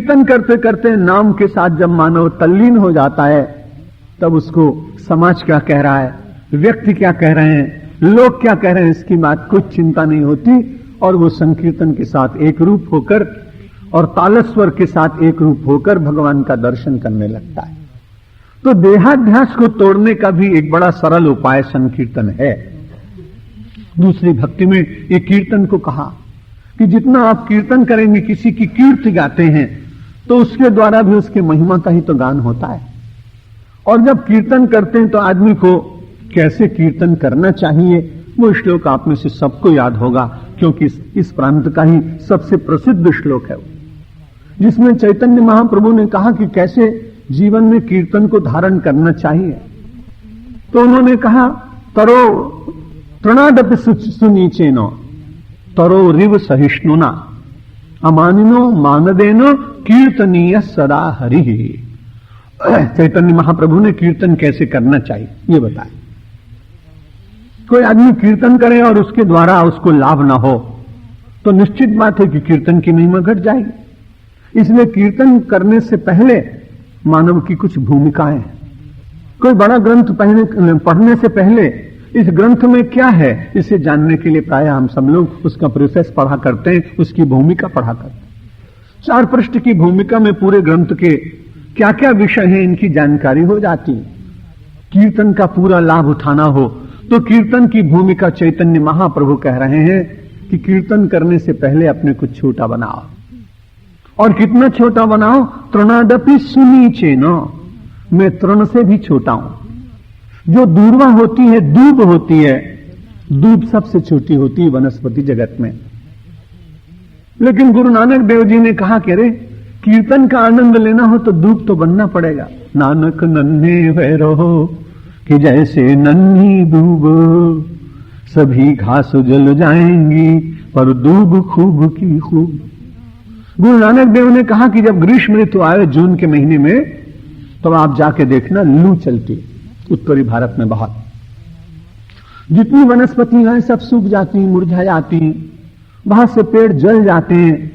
कीर्तन करते करते नाम के साथ जब मानव तल्लीन हो जाता है, तब उसको समाज क्या कह रहा है, व्यक्ति क्या कह रहे हैं, लोग क्या कह रहे हैं, इसकी बात कुछ चिंता नहीं होती, और वो संकीर्तन के साथ एक रूप होकर और तालस्वर के साथ एक रूप होकर भगवान का दर्शन करने लगता है। तो देहाध्यास को तोड़ने का भी एक बड़ा सरल उपाय संकीर्तन है। दूसरी भक्ति में ये कीर्तन को कहा कि जितना आप कीर्तन करेंगे, किसी की कीर्ति गाते हैं, तो उसके द्वारा भी उसके महिमा का ही तो गान होता है। और जब कीर्तन करते हैं तो आदमी को कैसे कीर्तन करना चाहिए, वो श्लोक आप में से सबको याद होगा, क्योंकि इस प्रांत का ही सबसे प्रसिद्ध श्लोक है, जिसमें चैतन्य महाप्रभु ने कहा कि कैसे जीवन में कीर्तन को धारण करना चाहिए। तो उन्होंने कहा, तरो तृणादपि सुनीचेनो तरो रिव सहिष्णुना अमानिनो मानदेनो कीर्तनीय सदा हरि। चैतन्य महाप्रभु ने कीर्तन कैसे करना चाहिए ये बताया। कोई आदमी कीर्तन करे और उसके द्वारा उसको लाभ ना हो, तो निश्चित बात है कि कीर्तन की महिमा घट जाएगी। इसलिए कीर्तन करने से पहले मानव की कुछ भूमिकाएं हैं। कोई बड़ा ग्रंथ पढ़ने से पहले इस ग्रंथ में क्या है, इसे जानने के लिए प्राय हम सब लोग उसका प्रोसेस पढ़ा करते हैं, उसकी भूमिका पढ़ा करते हैं। 4 पृष्ठ की भूमिका में पूरे ग्रंथ के क्या क्या विषय हैं, इनकी जानकारी हो जाती है। कीर्तन का पूरा लाभ उठाना हो तो कीर्तन की भूमिका चैतन्य महाप्रभु कह रहे हैं कि कीर्तन करने से पहले अपने को छोटा बनाओ। और कितना छोटा बनाओ, तृणादपि सुनीचेनो, मैं तृण से भी छोटा हूं। जो दूर्वा होती है, दूब होती है, दूब सबसे छोटी होती है वनस्पति जगत में। लेकिन गुरु नानक देव जी ने कहा कि अरे कीर्तन का आनंद लेना हो तो दूब तो बनना पड़ेगा। नानक नन्हे वह रहो कि जैसे नन्ही दूब, सभी घास जल जाएंगी पर दूब खूब की खूब। गुरु नानक देव ने कहा कि जब ग्रीष्म ऋतु आए जून के महीने में, तो आप जाके देखना लू चलती उत्तरी भारत में बहुत। जितनी वनस्पतियां सब सूख जाती, मुरझा जाती, वहां से पेड़ जल जाते हैं,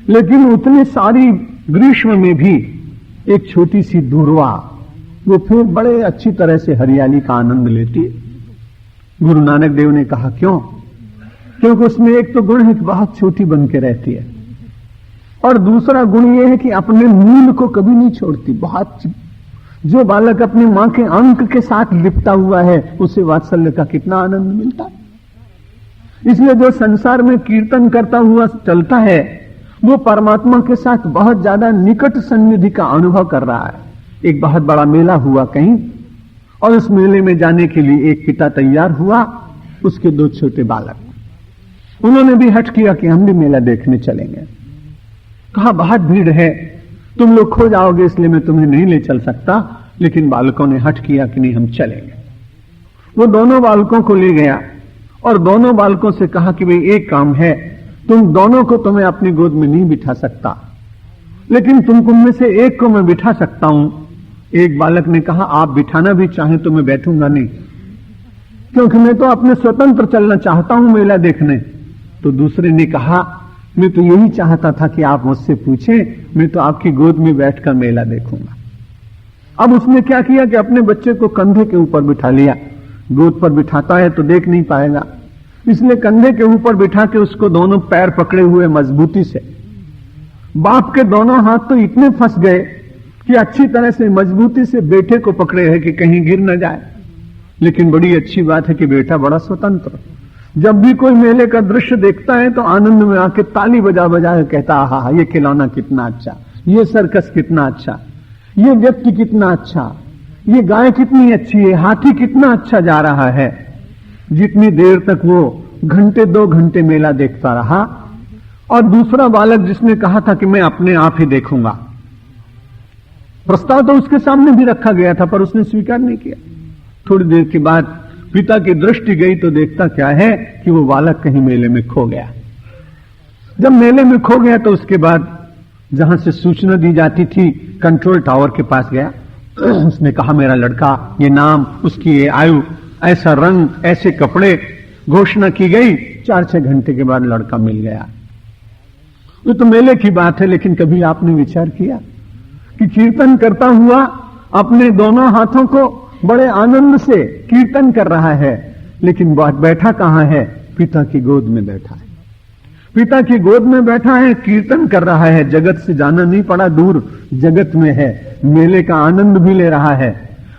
लेकिन उतने सारी ग्रीष्म में भी एक छोटी सी दूर्वा वो फिर बड़े अच्छी तरह से हरियाली का आनंद लेती है। गुरु नानक देव ने कहा क्यों? क्योंकि उसमें एक तो गुण है कि बहुत छोटी बन के रहती है, और दूसरा गुण यह है कि अपने मूल को कभी नहीं छोड़ती। बहुत जो बालक अपने मां के अंक के साथ लिपटा हुआ है, उसे वात्सल्य का कितना आनंद मिलता है। इसलिए जो संसार में कीर्तन करता हुआ चलता है, वो परमात्मा के साथ बहुत ज्यादा निकट सन्निधि का अनुभव कर रहा है। एक बहुत बड़ा मेला हुआ कहीं, और उस मेले में जाने के लिए एक पिता तैयार हुआ, उसके 2 छोटे बालक। उन्होंने भी हट किया कि हम भी मेला देखने चलेंगे। कहा बहुत भीड़ है, तुम लोग खो जाओगे, इसलिए मैं तुम्हें नहीं ले चल सकता। लेकिन बालकों ने हट किया कि नहीं, हम चलेंगे। वो दोनों बालकों को ले गया और दोनों बालकों से कहा कि भाई एक काम है, तुम दोनों को तो मैं अपनी गोद में नहीं बिठा सकता, लेकिन तुम में से एक को मैं बिठा सकता हूं। एक बालक ने कहा आप बिठाना भी चाहें तो मैं बैठूंगा नहीं, क्योंकि मैं तो अपने स्वतंत्र चलना चाहता हूं मेला देखने। तो दूसरे ने कहा मैं तो यही चाहता था कि आप मुझसे पूछें, मैं तो आपकी गोद में बैठकर मेला देखूंगा। अब उसने क्या किया कि अपने बच्चे को कंधे के ऊपर बिठा लिया। गोद पर बिठाता है तो देख नहीं पाएगा, इसलिए कंधे के ऊपर बिठा के उसको दोनों पैर पकड़े हुए मजबूती से। बाप के दोनों हाथ तो इतने फंस गए कि अच्छी तरह से मजबूती से बेटे को पकड़े है कि कहीं गिर न जाए। लेकिन बड़ी अच्छी बात है कि बेटा बड़ा स्वतंत्र, जब भी कोई मेले का दृश्य देखता है तो आनंद में आके ताली बजा बजा के कहता हा ये खिलौना कितना अच्छा, ये सर्कस कितना अच्छा, ये व्यक्ति कितना अच्छा, ये गाय कितनी अच्छी है, हाथी कितना अच्छा जा रहा है। जितनी देर तक वो घंटे 2 घंटे मेला देखता रहा। और दूसरा बालक जिसने कहा था कि मैं अपने आप ही देखूंगा, प्रस्ताव तो उसके सामने भी रखा गया था पर उसने स्वीकार नहीं किया। थोड़ी देर के बाद पिता की दृष्टि गई तो देखता क्या है कि वो बालक कहीं मेले में खो गया। जब मेले में खो गया तो उसके बाद जहां से सूचना दी जाती थी कंट्रोल टावर के पास गया। उसने कहा मेरा लड़का, ये नाम, उसकी ये आयु, ऐसा रंग, ऐसे कपड़े, घोषणा की गई। 4-6 घंटे के बाद लड़का मिल गया। ये तो मेले की बात है, लेकिन कभी आपने विचार किया कि कीर्तन करता हुआ अपने दोनों हाथों को बड़े आनंद से कीर्तन कर रहा है, लेकिन बैठा कहां है? पिता की गोद में बैठा है। पिता की गोद में बैठा है, कीर्तन कर रहा है, जगत से जाना नहीं पड़ा, दूर जगत में है, मेले का आनंद भी ले रहा है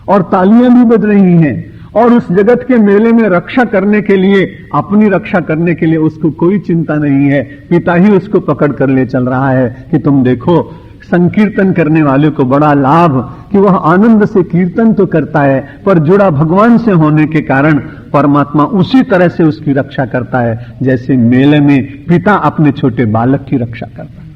और तालियां भी बज रही हैं। और उस जगत के मेले में रक्षा करने के लिए, अपनी रक्षा करने के लिए उसको कोई चिंता नहीं है। पिता ही उसको पकड़ कर ले चल रहा है कि तुम देखो, संकीर्तन करने वाले को बड़ा लाभ कि वह आनंद से कीर्तन तो करता है, पर जुड़ा भगवान से होने के कारण परमात्मा उसी तरह से उसकी रक्षा करता है जैसे मेले में पिता अपने छोटे बालक की रक्षा करता है।